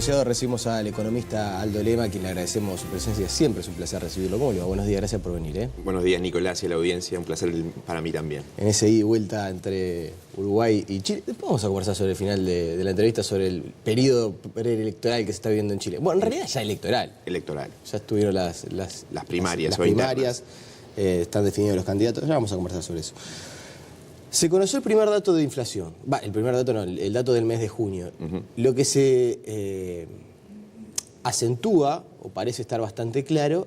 asociado recibimos al economista Aldo Lema, a quien le agradecemos su presencia. Siempre es un placer recibirlo. ¿Cómo le va? Buenos días, gracias por venir. Buenos días, Nicolás, y a la audiencia. Un placer para mí también. En ese ida y vuelta entre Uruguay y Chile. Después vamos a conversar sobre el final de la entrevista, sobre el periodo preelectoral que se está viviendo en Chile. Bueno, en realidad ya electoral. Electoral. Ya estuvieron las primarias. Las primarias, están definidos los candidatos. Ya vamos a conversar sobre eso. Se conoció el primer dato de inflación. El primer dato no, el dato del mes de junio. Lo que se acentúa, o parece estar bastante claro,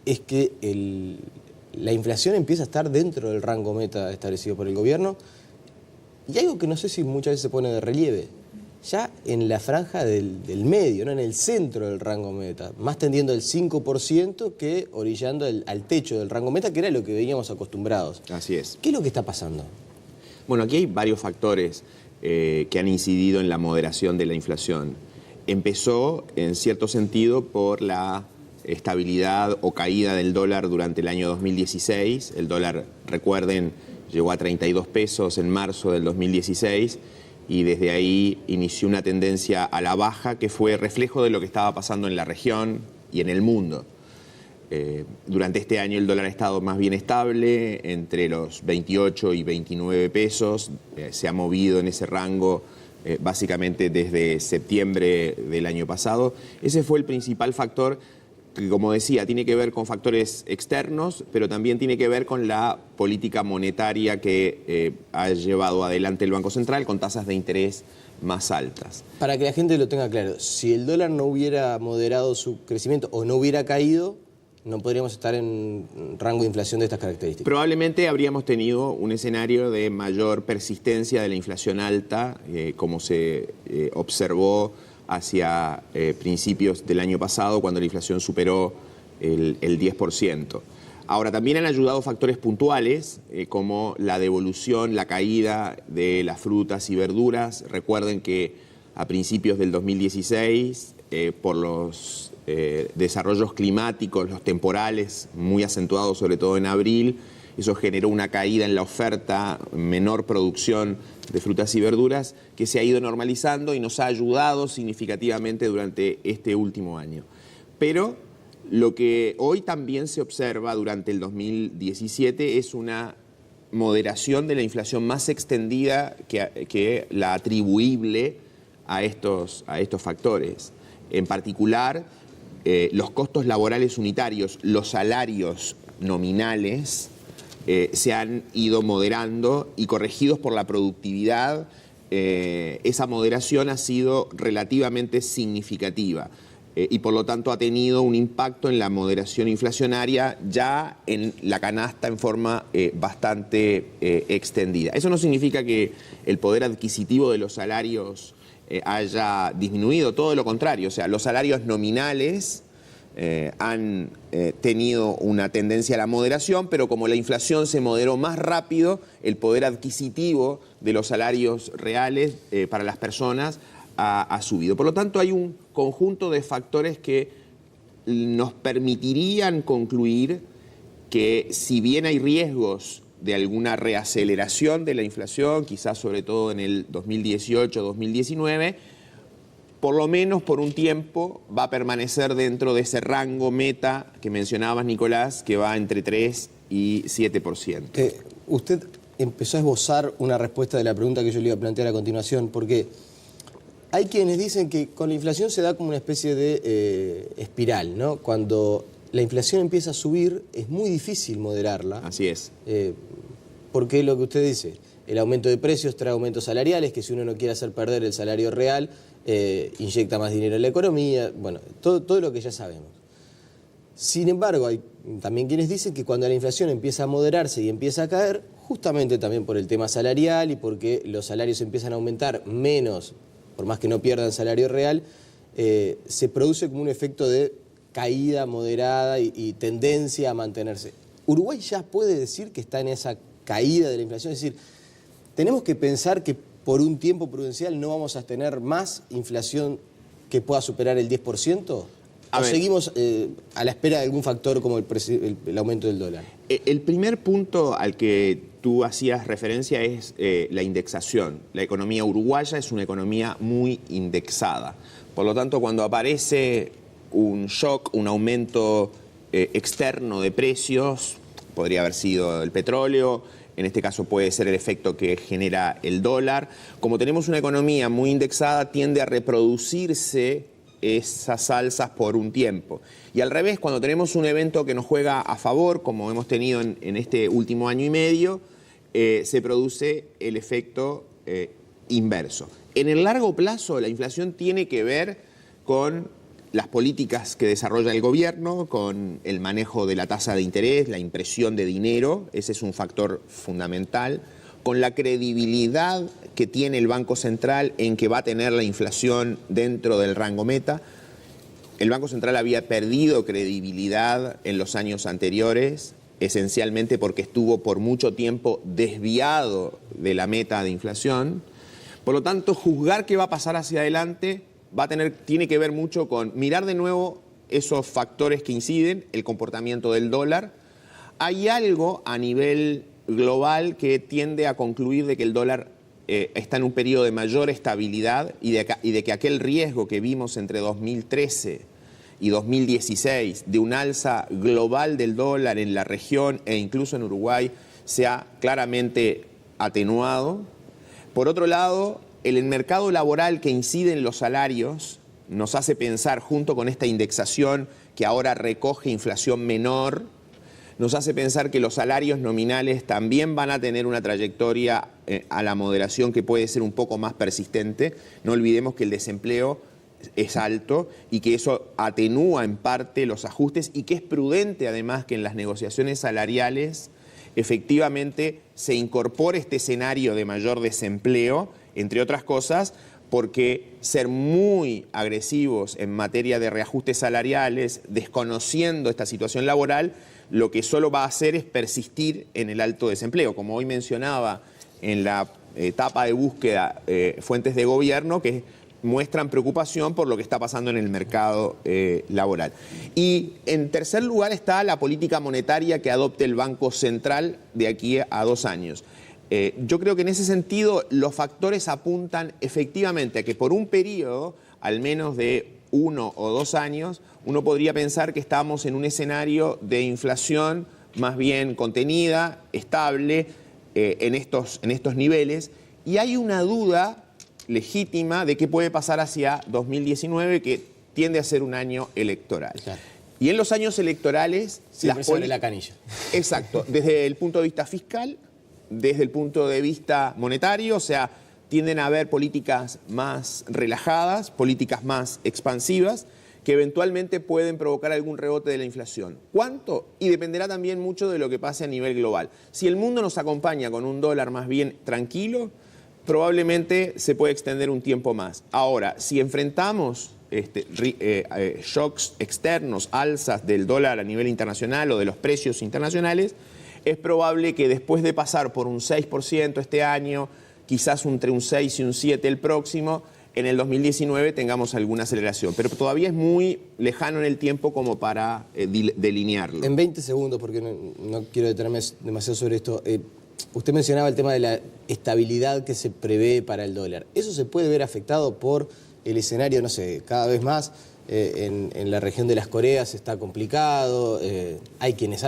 es que la inflación empieza a estar dentro del rango meta establecido por el gobierno. Y algo que no sé si muchas veces se pone de relieve, ya en la franja del medio, ¿no? En el centro del rango meta, más tendiendo al 5% que orillando al techo del rango meta, que era lo que veníamos acostumbrados. Así es. ¿Qué es lo que está pasando? Bueno, aquí hay varios factores que han incidido en la moderación de la inflación. Empezó, en cierto sentido, por la estabilidad o caída del dólar durante el año 2016. El dólar, recuerden, llegó a 32 pesos en marzo del 2016 y desde ahí inició una tendencia a la baja que fue reflejo de lo que estaba pasando en la región y en el mundo. Durante este año el dólar ha estado más bien estable, entre los 28 y 29 pesos. Se ha movido en ese rango básicamente desde septiembre del año pasado. Ese fue el principal factor que, como decía, tiene que ver con factores externos, pero también tiene que ver con la política monetaria que ha llevado adelante el Banco Central con tasas de interés más altas. Para que la gente lo tenga claro, si el dólar no hubiera moderado su crecimiento o no hubiera caído, no podríamos estar en rango de inflación de estas características. Probablemente habríamos tenido un escenario de mayor persistencia de la inflación alta, como se observó hacia principios del año pasado, cuando la inflación superó el 10%. Ahora, también han ayudado factores puntuales, como la devolución, la caída de las frutas y verduras. Recuerden que a principios del 2016, por los desarrollos climáticos, los temporales muy acentuados, sobre todo en abril, eso generó una caída en la oferta, menor producción de frutas y verduras, que se ha ido normalizando y nos ha ayudado significativamente durante este último año. Pero lo que hoy también se observa durante el 2017 es una moderación de la inflación más extendida que la atribuible a estos factores. En particular, los costos laborales unitarios, los salarios nominales, se han ido moderando y corregidos por la productividad. Esa moderación ha sido relativamente significativa y por lo tanto ha tenido un impacto en la moderación inflacionaria ya en la canasta en forma bastante extendida. Eso no significa que el poder adquisitivo de los salarios haya disminuido, todo lo contrario. O sea, los salarios nominales han tenido una tendencia a la moderación, pero como la inflación se moderó más rápido, el poder adquisitivo de los salarios reales para las personas ha subido. Por lo tanto, hay un conjunto de factores que nos permitirían concluir que, si bien hay riesgos de alguna reaceleración de la inflación, quizás sobre todo en el 2018-2019, por lo menos por un tiempo va a permanecer dentro de ese rango meta que mencionabas, Nicolás, que va entre 3 y 7%. Usted empezó a esbozar una respuesta de la pregunta que yo le iba a plantear a continuación, porque hay quienes dicen que con la inflación se da como una especie de espiral, ¿no? Cuando la inflación empieza a subir, es muy difícil moderarla. Así es. Porque es lo que usted dice, el aumento de precios trae aumentos salariales, que si uno no quiere hacer perder el salario real, inyecta más dinero en la economía, bueno, todo lo que ya sabemos. Sin embargo, hay también quienes dicen que cuando la inflación empieza a moderarse y empieza a caer, justamente también por el tema salarial y porque los salarios empiezan a aumentar menos, por más que no pierdan salario real, se produce como un efecto de caída moderada y tendencia a mantenerse. ¿Uruguay ya puede decir que está en esa caída de la inflación? Es decir, ¿tenemos que pensar que por un tiempo prudencial no vamos a tener más inflación que pueda superar el 10%? ¿O seguimos a la espera de algún factor como el aumento del dólar? El primer punto al que tú hacías referencia es la indexación. La economía uruguaya es una economía muy indexada. Por lo tanto, cuando aparece un shock, un aumento externo de precios, podría haber sido el petróleo, en este caso puede ser el efecto que genera el dólar. Como tenemos una economía muy indexada, tiende a reproducirse esas alzas por un tiempo. Y al revés, cuando tenemos un evento que nos juega a favor, como hemos tenido en este último año y medio, se produce el efecto inverso. En el largo plazo, la inflación tiene que ver con las políticas que desarrolla el gobierno, con el manejo de la tasa de interés, la impresión de dinero, ese es un factor fundamental, con la credibilidad que tiene el Banco Central en que va a tener la inflación dentro del rango meta. El Banco Central había perdido credibilidad en los años anteriores, esencialmente porque estuvo por mucho tiempo desviado de la meta de inflación. Por lo tanto, juzgar qué va a pasar hacia adelante tiene que ver mucho con mirar de nuevo esos factores que inciden, el comportamiento del dólar. Hay algo a nivel global que tiende a concluir de que el dólar está en un periodo de mayor estabilidad y de que aquel riesgo que vimos entre 2013 y 2016 de un alza global del dólar en la región e incluso en Uruguay se ha claramente atenuado. Por otro lado, el mercado laboral que incide en los salarios nos hace pensar, junto con esta indexación que ahora recoge inflación menor, nos hace pensar que los salarios nominales también van a tener una trayectoria a la moderación que puede ser un poco más persistente. No olvidemos que el desempleo es alto y que eso atenúa en parte los ajustes y que es prudente además que en las negociaciones salariales efectivamente se incorpore este escenario de mayor desempleo, entre otras cosas, porque ser muy agresivos en materia de reajustes salariales, desconociendo esta situación laboral, lo que solo va a hacer es persistir en el alto desempleo. Como hoy mencionaba en la etapa de búsqueda fuentes de gobierno que muestran preocupación por lo que está pasando en el mercado laboral. Y en tercer lugar está la política monetaria que adopte el Banco Central de aquí a 2 años. Yo creo que en ese sentido los factores apuntan efectivamente a que por un periodo, al menos de 1 o 2 años, uno podría pensar que estamos en un escenario de inflación más bien contenida, estable, en estos niveles, y hay una duda legítima de qué puede pasar hacia 2019, que tiende a ser un año electoral. Claro. Y en los años electorales... Siempre se abre la canilla. Exacto, desde el punto de vista fiscal, desde el punto de vista monetario, o sea, tienden a haber políticas más relajadas, políticas más expansivas, que eventualmente pueden provocar algún rebote de la inflación. ¿Cuánto? Y dependerá también mucho de lo que pase a nivel global. Si el mundo nos acompaña con un dólar más bien tranquilo, probablemente se puede extender un tiempo más. Ahora, si enfrentamos shocks externos, alzas del dólar a nivel internacional o de los precios internacionales, es probable que después de pasar por un 6% este año, quizás entre un 6 y un 7 el próximo, en el 2019 tengamos alguna aceleración. Pero todavía es muy lejano en el tiempo como para delinearlo. En 20 segundos, porque no quiero detenerme demasiado sobre esto, usted mencionaba el tema de la estabilidad que se prevé para el dólar. ¿Eso se puede ver afectado por el escenario, no sé, cada vez más en la región de las Coreas está complicado? Hay quienes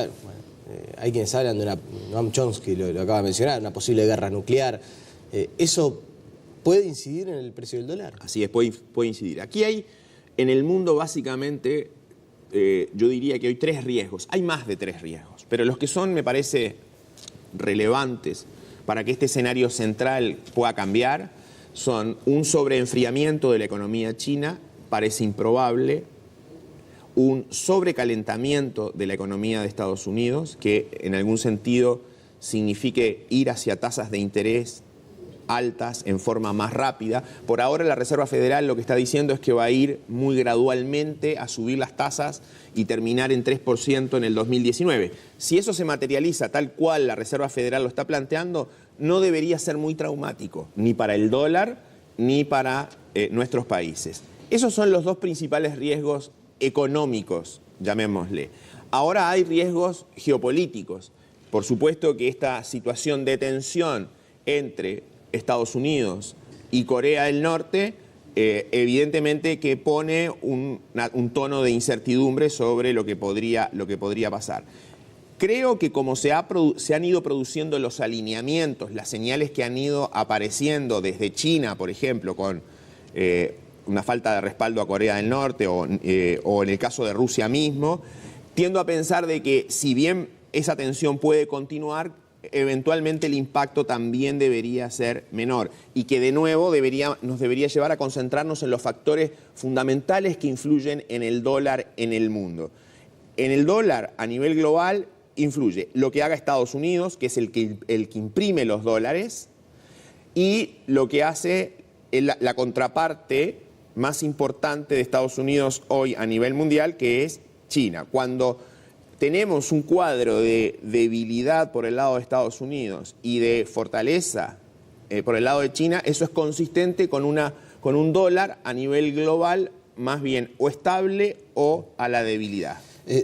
hablan de Noam Chomsky lo acaba de mencionar, una posible guerra nuclear. ¿Eso puede incidir en el precio del dólar? Así es, puede incidir. Aquí hay, en el mundo básicamente, yo diría que hay 3 riesgos. Hay más de 3 riesgos, pero los que son, me parece, relevantes para que este escenario central pueda cambiar son un sobreenfriamiento de la economía china, parece improbable, un sobrecalentamiento de la economía de Estados Unidos, que en algún sentido signifique ir hacia tasas de interés altas en forma más rápida. Por ahora la Reserva Federal lo que está diciendo es que va a ir muy gradualmente a subir las tasas y terminar en 3% en el 2019. Si eso se materializa tal cual la Reserva Federal lo está planteando, no debería ser muy traumático, ni para el dólar ni para nuestros países. Esos son los 2 principales riesgos económicos, llamémosle. Ahora hay riesgos geopolíticos. Por supuesto que esta situación de tensión entre Estados Unidos y Corea del Norte, evidentemente que pone un tono de incertidumbre sobre lo que podría pasar. Creo que como se han ido produciendo los alineamientos, las señales que han ido apareciendo desde China, por ejemplo, con una falta de respaldo a Corea del Norte o en el caso de Rusia mismo, tiendo a pensar de que si bien esa tensión puede continuar, eventualmente el impacto también debería ser menor y que de nuevo nos debería llevar a concentrarnos en los factores fundamentales que influyen en el dólar en el mundo. En el dólar a nivel global influye lo que haga Estados Unidos, que es el que imprime los dólares, y lo que hace la contraparte más importante de Estados Unidos hoy a nivel mundial, que es China. Cuando tenemos un cuadro de debilidad por el lado de Estados Unidos y de fortaleza por el lado de China, eso es consistente con un dólar a nivel global más bien o estable o a la debilidad.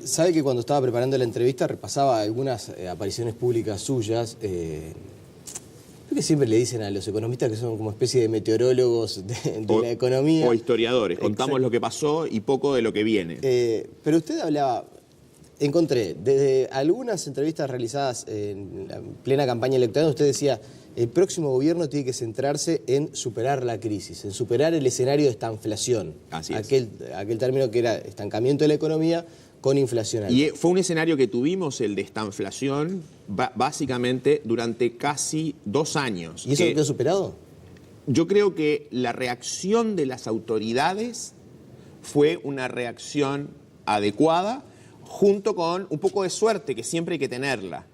Sabe que cuando estaba preparando la entrevista repasaba algunas apariciones públicas suyas. Creo que siempre le dicen a los economistas que son como especie de meteorólogos de la economía. O historiadores. Contamos Exacto. lo que pasó y poco de lo que viene. Pero usted hablaba, encontré, desde algunas entrevistas realizadas en la plena campaña electoral, usted decía, el próximo gobierno tiene que centrarse en superar la crisis, en superar el escenario de estanflación. Así es. Aquel término que era estancamiento de la economía con inflación alta. Y fue un escenario que tuvimos, el de estanflación, básicamente durante casi 2 años. ¿Y eso quedó superado? Yo creo que la reacción de las autoridades fue una reacción adecuada, junto con un poco de suerte, que siempre hay que tenerla,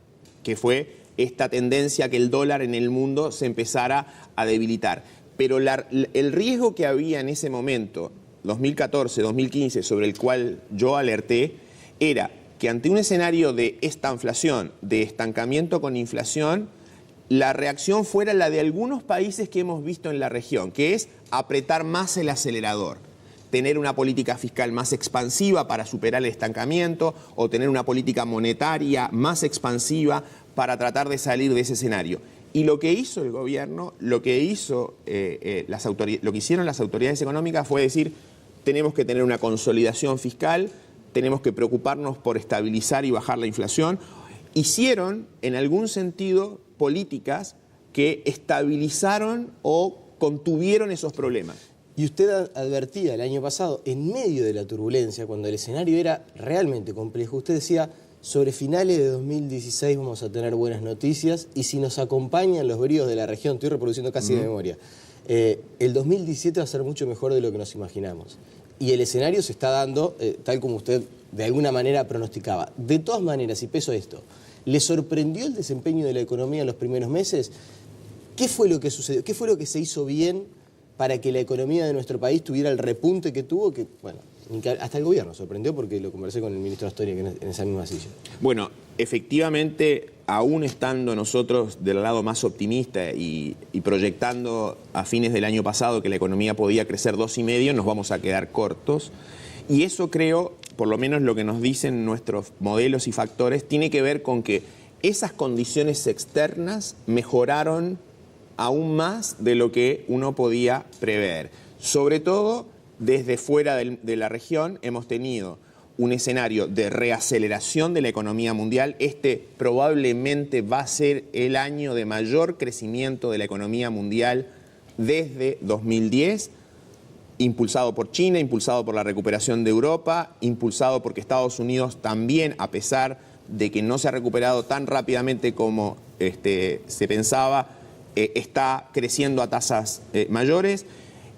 que fue esta tendencia a que el dólar en el mundo se empezara a debilitar. Pero el riesgo que había en ese momento, 2014, 2015, sobre el cual yo alerté, era que ante un escenario de estanflación, de estancamiento con inflación, la reacción fuera la de algunos países que hemos visto en la región, que es apretar más el acelerador, tener una política fiscal más expansiva para superar el estancamiento o tener una política monetaria más expansiva para tratar de salir de ese escenario. Y lo que hizo el gobierno, lo que hicieron las autoridades económicas fue decir, tenemos que tener una consolidación fiscal, tenemos que preocuparnos por estabilizar y bajar la inflación. Hicieron, en algún sentido, políticas que estabilizaron o contuvieron esos problemas. Y usted advertía el año pasado, en medio de la turbulencia, cuando el escenario era realmente complejo, usted decía, sobre finales de 2016 vamos a tener buenas noticias y si nos acompañan los bríos de la región, estoy reproduciendo casi de memoria, el 2017 va a ser mucho mejor de lo que nos imaginamos. Y el escenario se está dando tal como usted de alguna manera pronosticaba. De todas maneras, y peso esto, ¿le sorprendió el desempeño de la economía en los primeros meses? ¿Qué fue lo que sucedió? ¿Qué fue lo que se hizo bien para que la economía de nuestro país tuviera el repunte que tuvo? Que, bueno, hasta el gobierno sorprendió porque lo conversé con el ministro Astoria en esa misma silla. Bueno, efectivamente, aún estando nosotros del lado más optimista y proyectando a fines del año pasado que la economía podía crecer 2,5, nos vamos a quedar cortos. Y eso creo, por lo menos lo que nos dicen nuestros modelos y factores, tiene que ver con que esas condiciones externas mejoraron aún más de lo que uno podía prever. Sobre todo, desde fuera de la región hemos tenido un escenario de reaceleración de la economía mundial. Este probablemente va a ser el año de mayor crecimiento de la economía mundial desde 2010, impulsado por China, impulsado por la recuperación de Europa, impulsado porque Estados Unidos también, a pesar de que no se ha recuperado tan rápidamente como se pensaba, está creciendo a tasas mayores.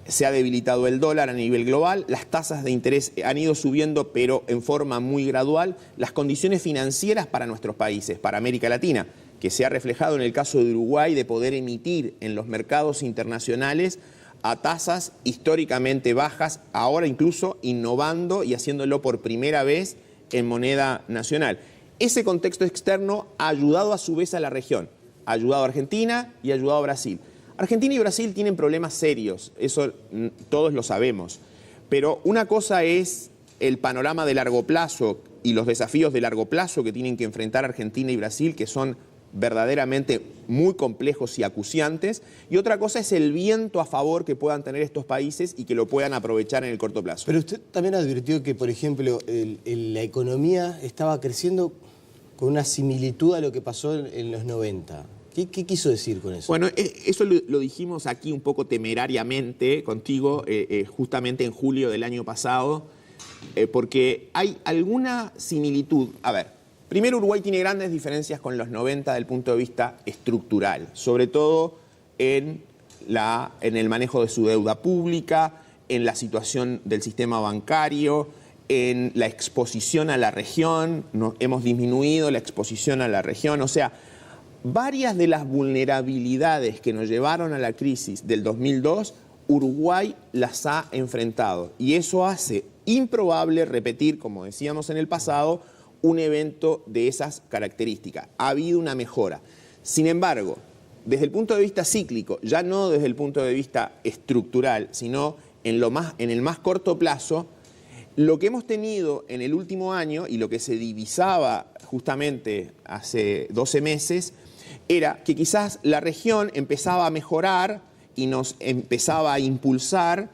Se ha debilitado el dólar a nivel global, las tasas de interés han ido subiendo, pero en forma muy gradual. Las condiciones financieras para nuestros países, para América Latina, que se ha reflejado en el caso de Uruguay de poder emitir en los mercados internacionales a tasas históricamente bajas, ahora incluso innovando y haciéndolo por primera vez en moneda nacional. Ese contexto externo ha ayudado a su vez a la región, ha ayudado a Argentina y ha ayudado a Brasil. Argentina y Brasil tienen problemas serios, eso todos lo sabemos, pero una cosa es el panorama de largo plazo y los desafíos de largo plazo que tienen que enfrentar Argentina y Brasil, que son verdaderamente muy complejos y acuciantes, y otra cosa es el viento a favor que puedan tener estos países y que lo puedan aprovechar en el corto plazo. Pero usted también advirtió que, por ejemplo, la economía estaba creciendo con una similitud a lo que pasó en los 90. ¿Qué quiso decir con eso? Bueno, eso lo dijimos aquí un poco temerariamente contigo, justamente en julio del año pasado, porque hay alguna similitud. A ver, primero, Uruguay tiene grandes diferencias con los 90 desde el punto de vista estructural, sobre todo en el manejo de su deuda pública, en la situación del sistema bancario, en la exposición a la región. Hemos disminuido la exposición a la región, o sea, varias de las vulnerabilidades que nos llevaron a la crisis del 2002, Uruguay las ha enfrentado, y eso hace improbable repetir, como decíamos en el pasado, un evento de esas características. Ha habido una mejora. Sin embargo, desde el punto de vista cíclico, ya no desde el punto de vista estructural, sino en el más corto plazo, lo que hemos tenido en el último año y lo que se divisaba justamente hace 12 meses era que quizás la región empezaba a mejorar y nos empezaba a impulsar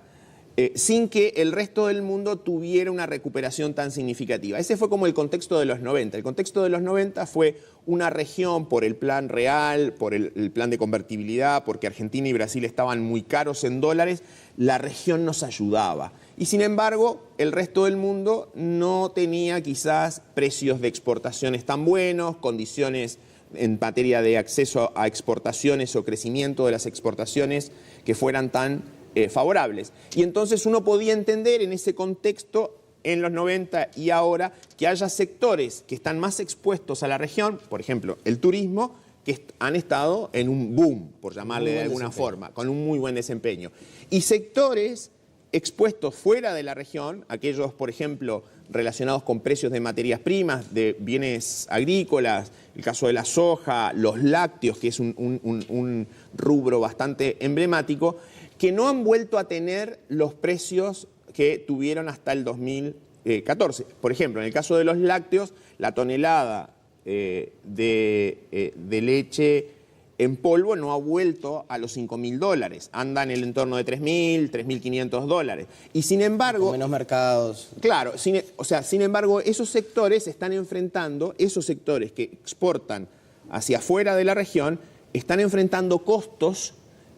sin que el resto del mundo tuviera una recuperación tan significativa. Ese fue como el contexto de los 90. El contexto de los 90 fue una región por el plan real, por el plan de convertibilidad, porque Argentina y Brasil estaban muy caros en dólares, la región nos ayudaba. Y sin embargo, el resto del mundo no tenía quizás precios de exportaciones tan buenos, condiciones en materia de acceso a exportaciones o crecimiento de las exportaciones que fueran tan favorables. Y entonces uno podía entender en ese contexto, en los 90 y ahora, que haya sectores que están más expuestos a la región, por ejemplo, el turismo, que han estado en un boom, por llamarle de alguna forma, con un muy buen desempeño. Y sectores expuestos fuera de la región, aquellos, por ejemplo, relacionados con precios de materias primas, de bienes agrícolas, el caso de la soja, los lácteos, que es un rubro bastante emblemático, que no han vuelto a tener los precios que tuvieron hasta el 2014. Por ejemplo, en el caso de los lácteos, la tonelada de leche en polvo no ha vuelto a los $5.000, anda en el entorno de $3.000, $3.500. Y sin embargo... Con menos mercados. Claro, sin embargo, esos sectores están enfrentando, esos sectores que exportan hacia afuera de la región, están enfrentando costos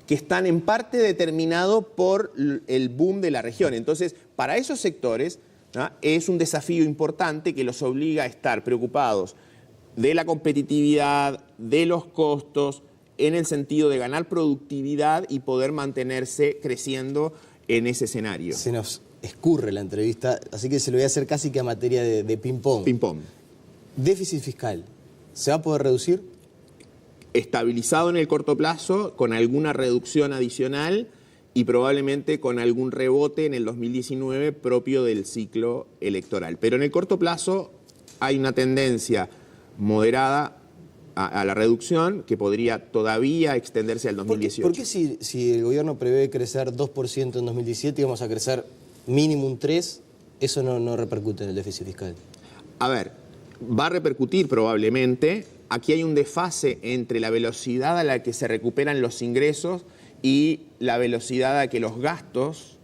que están en parte determinados por el boom de la región. Entonces, para esos sectores, ¿no?, es un desafío importante que los obliga a estar preocupados de la competitividad, de los costos, en el sentido de ganar productividad y poder mantenerse creciendo en ese escenario. Se nos escurre la entrevista, así que se lo voy a hacer casi que a materia de ping-pong. Ping-pong. Déficit fiscal, ¿se va a poder reducir? Estabilizado en el corto plazo, con alguna reducción adicional y probablemente con algún rebote en el 2019 propio del ciclo electoral. Pero en el corto plazo hay una tendencia moderada a la reducción que podría todavía extenderse al 2018. ¿Por qué si el gobierno prevé crecer 2% en 2017 y vamos a crecer mínimo un 3%, eso no repercute en el déficit fiscal? A ver, va a repercutir probablemente. Aquí hay un desfase entre la velocidad a la que se recuperan los ingresos y la velocidad a que los gastos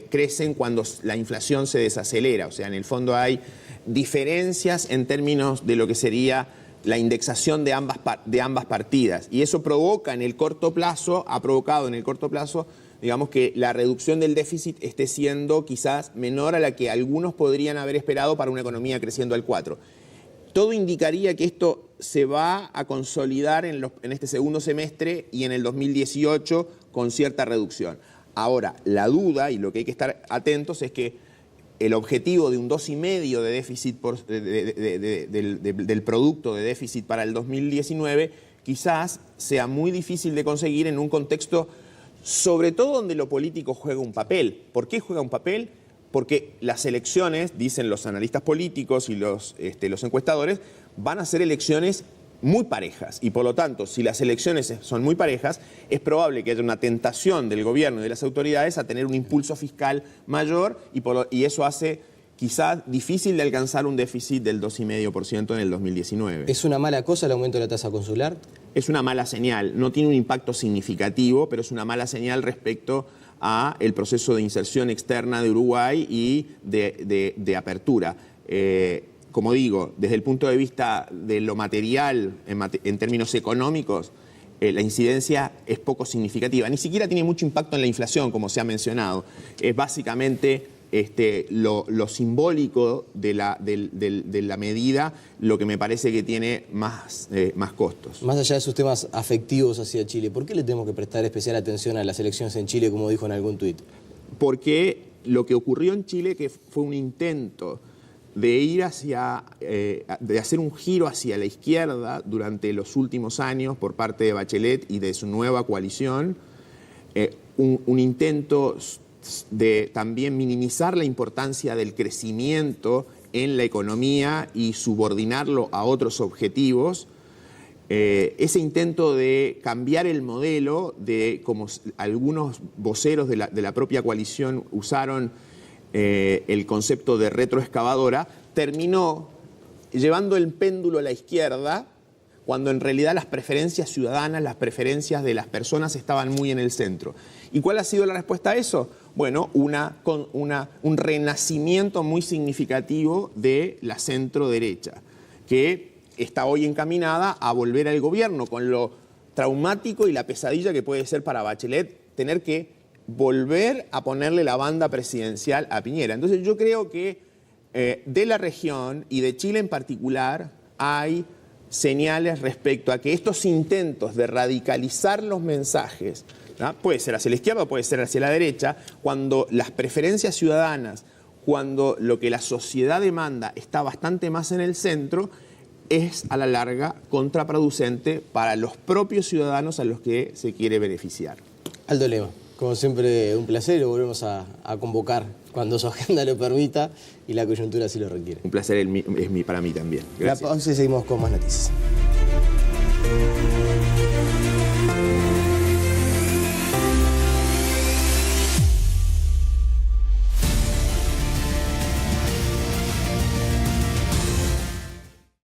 crecen cuando la inflación se desacelera. O sea, en el fondo hay diferencias en términos de lo que sería la indexación de ambas partidas. Y eso provoca en el corto plazo, ha provocado en el corto plazo, digamos, que la reducción del déficit esté siendo quizás menor a la que algunos podrían haber esperado para una economía creciendo al 4%. Todo indicaría que esto se va a consolidar en este segundo semestre y en el 2018 con cierta reducción. Ahora, la duda y lo que hay que estar atentos es que el objetivo de un 2,5% de déficit del producto de déficit para el 2019 quizás sea muy difícil de conseguir en un contexto, sobre todo donde lo político juega un papel. ¿Por qué juega un papel? Porque las elecciones, dicen los analistas políticos y los encuestadores, van a ser elecciones muy parejas. Y por lo tanto, si las elecciones son muy parejas, es probable que haya una tentación del gobierno y de las autoridades a tener un impulso fiscal mayor y eso hace quizás difícil de alcanzar un déficit del 2,5% en el 2019. ¿Es una mala cosa el aumento de la tasa consular? Es una mala señal, no tiene un impacto significativo, pero es una mala señal respecto a el proceso de inserción externa de Uruguay y de apertura. Como digo, desde el punto de vista de lo material, en términos económicos, la incidencia es poco significativa. Ni siquiera tiene mucho impacto en la inflación, como se ha mencionado. Es básicamente lo simbólico de la medida lo que me parece que tiene más costos. Más allá de sus temas afectivos hacia Chile, ¿por qué le tenemos que prestar especial atención a las elecciones en Chile, como dijo en algún tuit? Porque lo que ocurrió en Chile que fue un intento de ir de hacer un giro hacia la izquierda durante los últimos años por parte de Bachelet y de su nueva coalición, un intento de también minimizar la importancia del crecimiento en la economía y subordinarlo a otros objetivos. Ese intento de cambiar el modelo, como algunos voceros de la propia coalición usaron el concepto de retroexcavadora, terminó llevando el péndulo a la izquierda cuando en realidad las preferencias ciudadanas, las preferencias de las personas estaban muy en el centro. ¿Y cuál ha sido la respuesta a eso? Bueno, un renacimiento muy significativo de la centro-derecha, que está hoy encaminada a volver al gobierno, con lo traumático y la pesadilla que puede ser para Bachelet tener que volver a ponerle la banda presidencial a Piñera. Entonces yo creo que de la región y de Chile en particular hay señales respecto a que estos intentos de radicalizar los mensajes, ¿no? Puede ser hacia la izquierda, puede ser hacia la derecha, cuando las preferencias ciudadanas, cuando lo que la sociedad demanda está bastante más en el centro, es a la larga contraproducente para los propios ciudadanos a los que se quiere beneficiar. Aldo Lema, como siempre un placer, lo volvemos a convocar cuando su agenda lo permita y la coyuntura así lo requiere. Un placer para mí también. Gracias. La pausa y seguimos con más noticias.